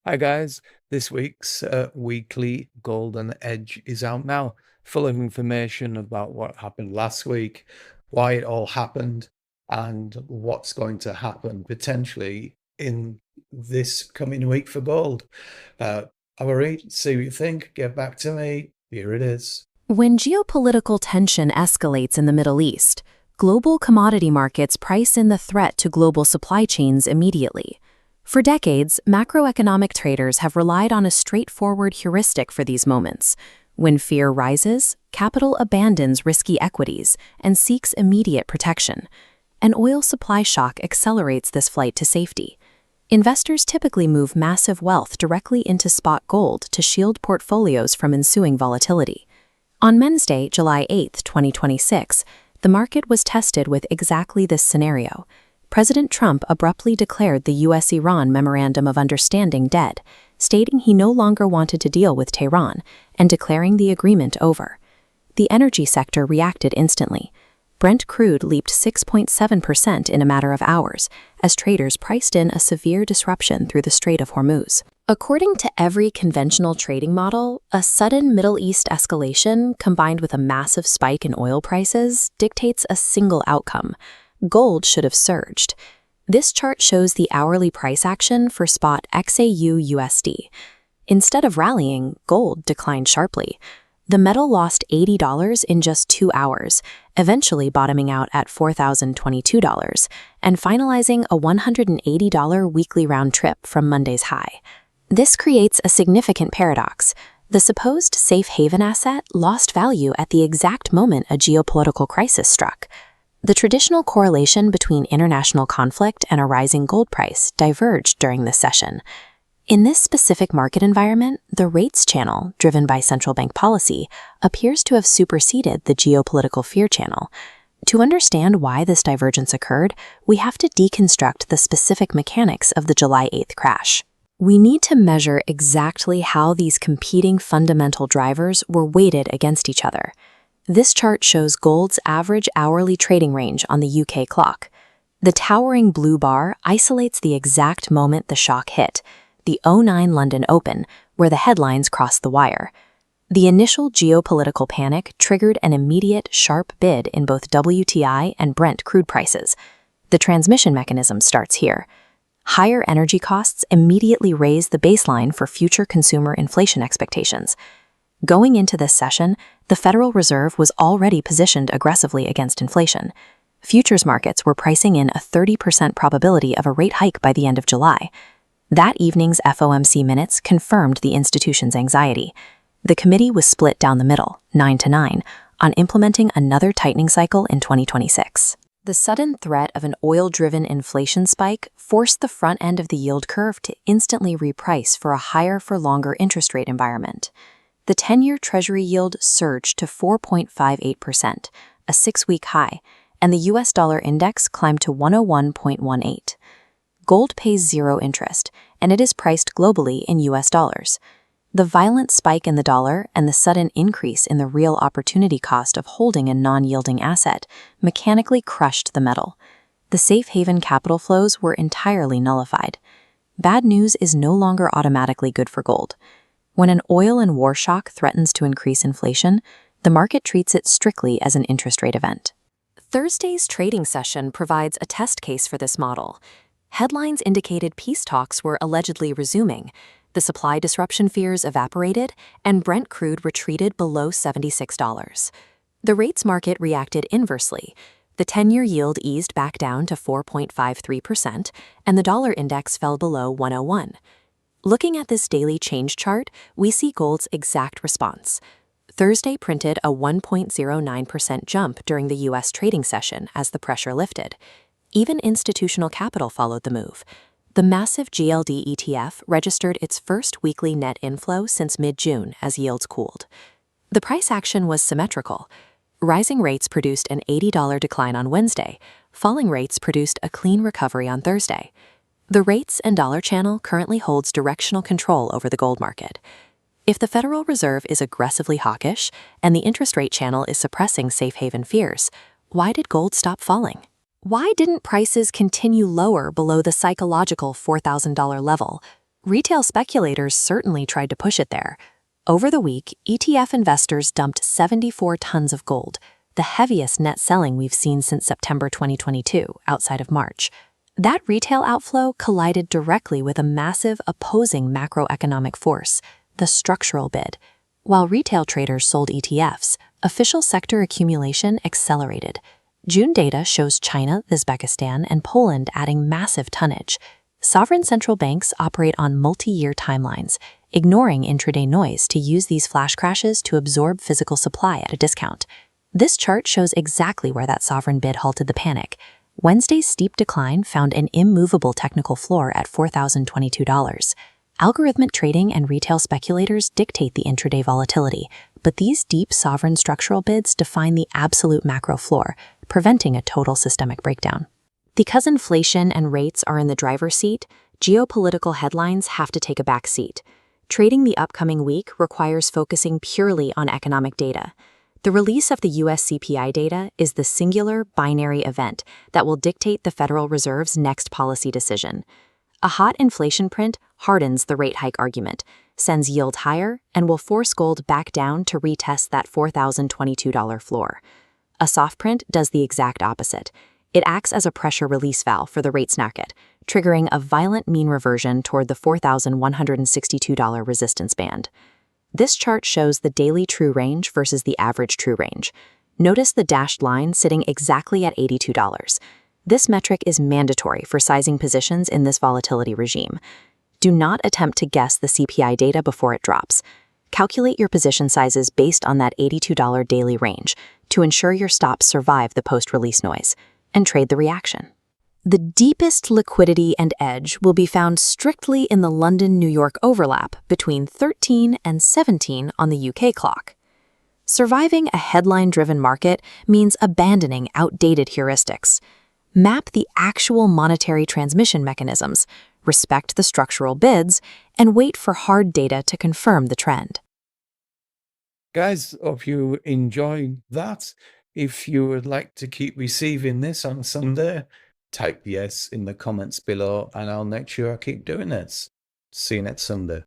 Hi guys, this week's weekly Golden Edge is out now, full of information about what happened last week, why it all happened, and what's going to happen potentially in this coming week for gold. Have a read, see what you think, get back to me. Here it is. When geopolitical tension escalates in the Middle East, global commodity markets price in the threat to global supply chains immediately. For decades, macroeconomic traders have relied on a straightforward heuristic for these moments. When fear rises, capital abandons risky equities and seeks immediate protection. An oil supply shock accelerates this flight to safety. Investors typically move massive wealth directly into spot gold to shield portfolios from ensuing volatility. On Wednesday, July 8, 2026, the market was tested with exactly this scenario. President Trump abruptly declared the U.S.-Iran Memorandum of Understanding dead, stating he no longer wanted to deal with Tehran and declaring the agreement over. The energy sector reacted instantly. Brent crude leaped 6.7% in a matter of hours, as traders priced in a severe disruption through the Strait of Hormuz. According to every conventional trading model, a sudden Middle East escalation combined with a massive spike in oil prices dictates a single outcome. Gold should have surged. This chart shows the hourly price action for spot XAUUSD. Instead of rallying, gold declined sharply. The metal lost $80 in just 2 hours, eventually bottoming out at $4,022 and finalizing a $180 weekly round trip from Monday's high. This creates a significant paradox. The supposed safe haven asset lost value at the exact moment a geopolitical crisis struck. The traditional correlation between international conflict and a rising gold price diverged during this session. In this specific market environment, the rates channel, driven by central bank policy, appears to have superseded the geopolitical fear channel. To understand why this divergence occurred, we have to deconstruct the specific mechanics of the July 8th crash. We need to measure exactly how these competing fundamental drivers were weighted against each other. This chart shows gold's average hourly trading range on the UK clock. The towering blue bar isolates the exact moment the shock hit, the '09 London Open, where the headlines crossed the wire. The initial geopolitical panic triggered an immediate, sharp bid in both WTI and Brent crude prices. The transmission mechanism starts here. Higher energy costs immediately raise the baseline for future consumer inflation expectations. Going into this session, the Federal Reserve was already positioned aggressively against inflation. Futures markets were pricing in a 30% probability of a rate hike by the end of July. That evening's FOMC minutes confirmed the institution's anxiety. The committee was split down the middle, 9-9, on implementing another tightening cycle in 2026. The sudden threat of an oil-driven inflation spike forced the front end of the yield curve to instantly reprice for a higher-for-longer interest rate environment. The 10-year Treasury yield surged to 4.58%, a 6-week high, and the U.S. dollar index climbed to 101.18. Gold pays zero interest, and it is priced globally in U.S. dollars. The violent spike in the dollar and the sudden increase in the real opportunity cost of holding a non-yielding asset mechanically crushed the metal. The safe haven capital flows were entirely nullified. Bad news is no longer automatically good for gold. When an oil and war shock threatens to increase inflation, the market treats it strictly as an interest rate event. Thursday's trading session provides a test case for this model. Headlines indicated peace talks were allegedly resuming, the supply disruption fears evaporated, and Brent crude retreated below $76. The rates market reacted inversely. The 10-year yield eased back down to 4.53%, and the dollar index fell below 101. Looking at this daily change chart, we see gold's exact response. Thursday printed a 1.09% jump during the U.S. trading session as the pressure lifted. Even institutional capital followed the move. The massive GLD ETF registered its first weekly net inflow since mid-June as yields cooled. The price action was symmetrical. Rising rates produced an $80 decline on Wednesday. Falling rates produced a clean recovery on Thursday. The rates and dollar channel currently holds directional control over the gold market. If the Federal Reserve is aggressively hawkish and the interest rate channel is suppressing safe haven fears, why did gold stop falling? Why didn't prices continue lower below the psychological $4,000 level? Retail speculators certainly tried to push it there. Over the week, ETF investors dumped 74 tons of gold, the heaviest net selling we've seen since September 2022, outside of March. That retail outflow collided directly with a massive opposing macroeconomic force, the structural bid. While retail traders sold ETFs, official sector accumulation accelerated. June data shows China, Uzbekistan, and Poland adding massive tonnage. Sovereign central banks operate on multi-year timelines, ignoring intraday noise to use these flash crashes to absorb physical supply at a discount. This chart shows exactly where that sovereign bid halted the panic. Wednesday's steep decline found an immovable technical floor at $4,022. Algorithmic trading and retail speculators dictate the intraday volatility, but these deep sovereign structural bids define the absolute macro floor, preventing a total systemic breakdown. Because inflation and rates are in the driver's seat, geopolitical headlines have to take a back seat. Trading the upcoming week requires focusing purely on economic data. The release of the US CPI data is the singular binary event that will dictate the Federal Reserve's next policy decision. A hot inflation print hardens the rate hike argument, sends yield higher, and will force gold back down to retest that $4,022 floor. A soft print does the exact opposite. It acts as a pressure release valve for the rates market, triggering a violent mean reversion toward the $4,162 resistance band. This chart shows the daily true range versus the average true range. Notice the dashed line sitting exactly at $82. This metric is mandatory for sizing positions in this volatility regime. Do not attempt to guess the CPI data before it drops. Calculate your position sizes based on that $82 daily range to ensure your stops survive the post-release noise, and trade the reaction. The deepest liquidity and edge will be found strictly in the London-New York overlap between 13 and 17 on the UK clock. Surviving a headline-driven market means abandoning outdated heuristics. Map the actual monetary transmission mechanisms, respect the structural bids, and wait for hard data to confirm the trend. Guys, hope you enjoyed that. If you would like to keep receiving this on Sunday, type yes in the comments below and I'll make sure I keep doing this. See you next Sunday.